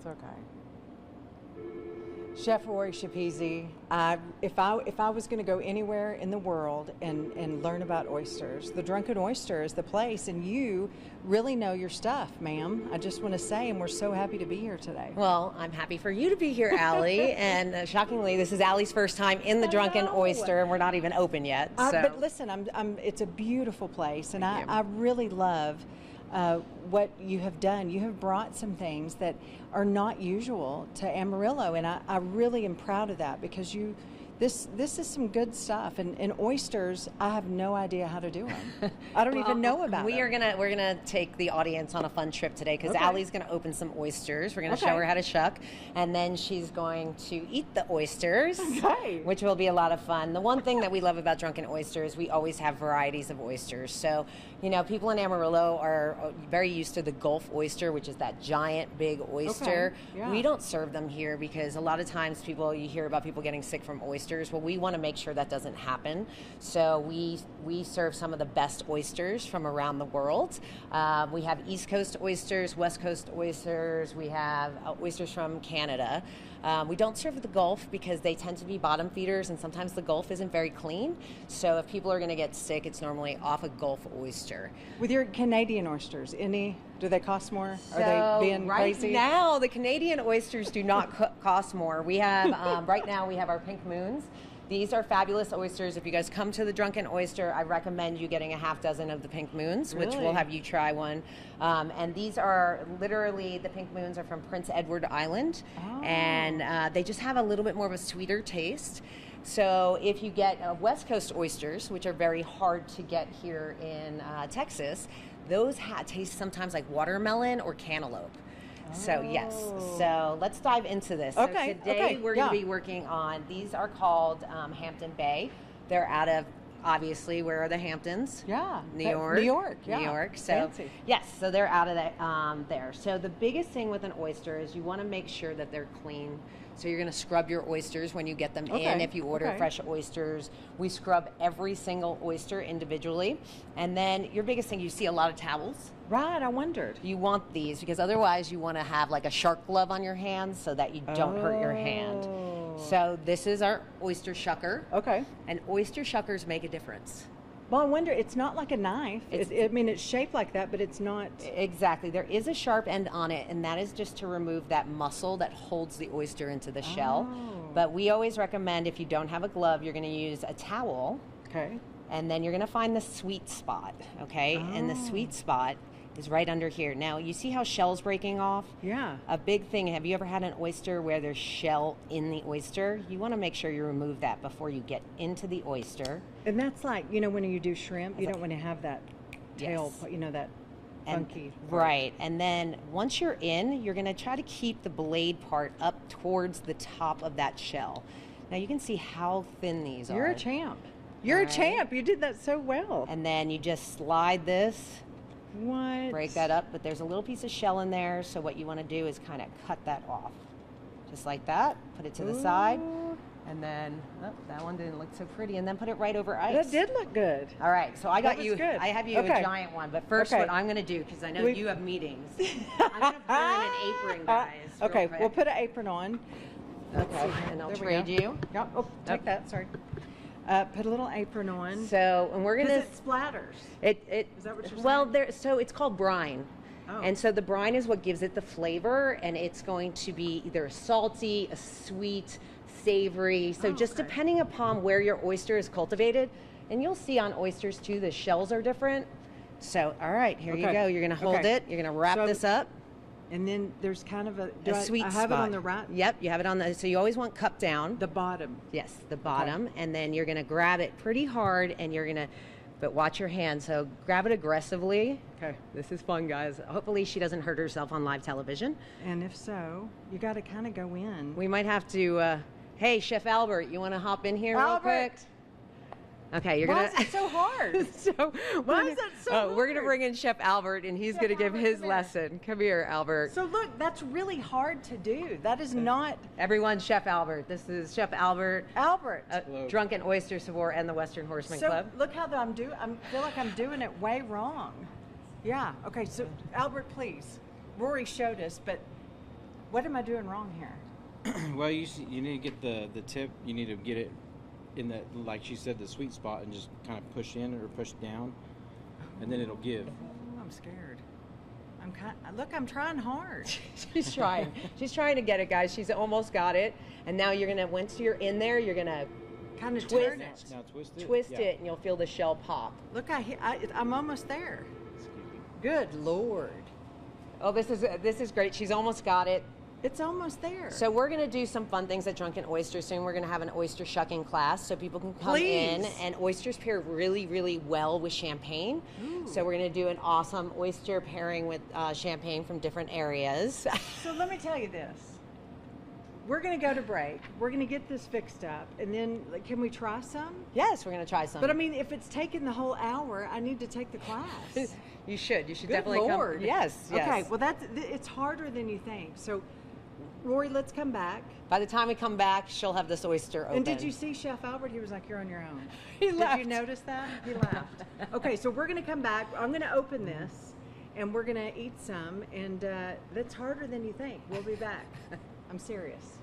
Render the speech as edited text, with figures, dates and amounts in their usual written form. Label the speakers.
Speaker 1: It's okay. Chef Rory Shapizi, if I was going to go anywhere in the world and learn about oysters, the Drunken Oyster is the place, and you really know your stuff, ma'am. I just want to say, and we're so happy to be here today.
Speaker 2: Well, I'm happy for you to be here, Allie, and shockingly, this is Allie's first time in the Drunken Oyster, and we're not even open yet. So.
Speaker 1: But listen, it's a beautiful place, and I really love what you have done. You have brought some things that are not usual to Amarillo, and I really am proud of that, because this is some good stuff, and oysters, I have no idea how to do them. I don't even know about them.
Speaker 2: We're gonna take the audience on a fun trip today, because Allie's gonna open some oysters. We're gonna show her how to shuck, and then she's going to eat the oysters, which will be a lot of fun. The one thing that we love about Drunken Oyster is we always have varieties of oysters. So, people in Amarillo are very used to the Gulf oyster, which is that giant big oyster. We don't serve them here because a lot of times you hear about people getting sick from oysters. Well, we want to make sure that doesn't happen. So we serve some of the best oysters from around the world. We have East Coast oysters, West Coast oysters. We have oysters from Canada. We don't serve the Gulf because they tend to be bottom feeders, and sometimes the Gulf isn't very clean. So if people are going to get sick, it's normally off a Gulf oyster.
Speaker 1: With your Canadian oysters, do they cost more? Are they being crazy?
Speaker 2: Right now, the Canadian oysters do not cost more. We have, right now, we have our Pink Moons. These are fabulous oysters. If you guys come to the Drunken Oyster, I recommend you getting a half dozen of the Pink Moons, which we'll have you try one. And these are literally, the Pink Moons are from Prince Edward Island. And they just have a little bit more of a sweeter taste. So if you get West Coast oysters, which are very hard to get here in Texas, those taste sometimes like watermelon or cantaloupe. So yes, so let's dive into this. So today we're going to be working on, these are called Hampton Bay. They're out of, obviously, where are the Hamptons? New York. New York. So fancy. Yes, so they're out of there. So the biggest thing with an oyster is you want to make sure that they're clean. So you're going to scrub your oysters when you get them in. If you order fresh oysters, we scrub every single oyster individually. And then your biggest thing, you see a lot of towels.
Speaker 1: Right, I wondered.
Speaker 2: You want these because otherwise you want to have like a shark glove on your hands so that you don't hurt your hand. So this is our oyster shucker. And oyster shuckers make a difference.
Speaker 1: Well, I wonder, it's not like a knife. It's shaped like that, but it's not.
Speaker 2: Exactly. There is a sharp end on it, and that is just to remove that muscle that holds the oyster into the shell. But we always recommend, if you don't have a glove, you're going to use a towel. And then you're going to find the sweet spot, And the sweet spot is right under here. Now, you see how shell's breaking off? A big thing, have you ever had an oyster where there's shell in the oyster? You want to make sure you remove that before you get into the oyster.
Speaker 1: And that's like, when you do shrimp, you don't want to have that tail, that funky part.
Speaker 2: Right. And then once you're in, you're going to try to keep the blade part up towards the top of that shell. Now, you can see how thin these are.
Speaker 1: You're a champ. You're a champ. You did that so well.
Speaker 2: And then you just slide this. Break that up, but there's a little piece of shell in there, so what you want to do is kind of cut that off. Just like that. Put it to the side. And then, that one didn't look so pretty. And then put it right over ice.
Speaker 1: That did look good.
Speaker 2: All right, so I got you.
Speaker 1: Good.
Speaker 2: I have you a giant one. But first, what I'm going to do, because I know you have meetings, I'm going to put in an apron, guys.
Speaker 1: We'll put an apron on.
Speaker 2: And I'll trade you.
Speaker 1: Take that. Sorry. Put a little apron on.
Speaker 2: So, and we're going to.
Speaker 1: It splatters.
Speaker 2: Is
Speaker 1: that what you're saying?
Speaker 2: Well, so it's called brine. And so the brine is what gives it the flavor, and it's going to be either salty, a sweet, savory. So just depending upon where your oyster is cultivated, and you'll see on oysters too, the shells are different. So, all right, here you go. You're going to hold it. You're going to wrap this up.
Speaker 1: And then there's kind of a
Speaker 2: sweet spot.
Speaker 1: I have it on the right?
Speaker 2: Yep, you have it on the, so you always want cup down.
Speaker 1: The bottom.
Speaker 2: Yes, the bottom. And then you're going to grab it pretty hard, and you're going to, but watch your hand. So grab it aggressively. This is fun, guys. Hopefully she doesn't hurt herself on live television.
Speaker 1: And if so, you got to kind of go in.
Speaker 2: We might have to, hey, Chef Albert, you want to hop in here real quick? Okay, you're
Speaker 1: Why is it so hard? Why is that so hard?
Speaker 2: We're going to bring in Chef Albert, and he's going to give his lesson. Come here, Albert.
Speaker 1: So look, that's really hard to do. That is not...
Speaker 2: Everyone, Chef Albert. This is Chef Albert. Drunken Oyster Savor and the Western Horseman Club.
Speaker 1: Look how I'm doing. I feel like I'm doing it way wrong. Yeah. Okay. So Albert, please. Rory showed us, but What am I doing wrong here?
Speaker 3: Well, you need to get the tip. You need to get it in the, like she said, the sweet spot, and just kind of push in or push down, and then it'll give.
Speaker 1: Oh, I'm scared. Look, I'm trying hard.
Speaker 2: She's trying. She's trying to get it, guys. She's almost got it. And now you're gonna, once you're in there, you're gonna
Speaker 1: Kind of
Speaker 2: twist
Speaker 1: turn it.
Speaker 3: Now twist it.
Speaker 2: Twist
Speaker 3: Yeah.
Speaker 2: it, and you'll feel the shell pop.
Speaker 1: Look, I'm almost there.
Speaker 3: Excuse me.
Speaker 1: Good Lord.
Speaker 2: Oh, this is great. She's almost got it.
Speaker 1: It's almost there.
Speaker 2: So we're going to do some fun things at Drunken Oyster soon. We're going to have an oyster shucking class so people can come in.
Speaker 1: Please.
Speaker 2: And oysters pair really, really well with champagne.
Speaker 1: Ooh.
Speaker 2: So we're going to do an awesome oyster pairing with champagne from different areas.
Speaker 1: So let me tell you this. We're going to go to break. We're going to get this fixed up. And then, can we try some?
Speaker 2: Yes, we're going to try some.
Speaker 1: But I mean, if it's taken the whole hour, I need to take the class.
Speaker 2: You should. You should
Speaker 1: Good
Speaker 2: definitely
Speaker 1: Lord.
Speaker 2: come. Yes, yes.
Speaker 1: Okay, well, it's harder than you think. So, Rory, let's come back.
Speaker 2: By the time we come back, she'll have this oyster open.
Speaker 1: And did you see Chef Albert? He was like, you're on your own.
Speaker 2: He
Speaker 1: Did
Speaker 2: left.
Speaker 1: you notice that? He left. Okay, so we're going to come back. I'm going to open this, and we're going to eat some. And that's harder than you think. We'll be back. I'm serious.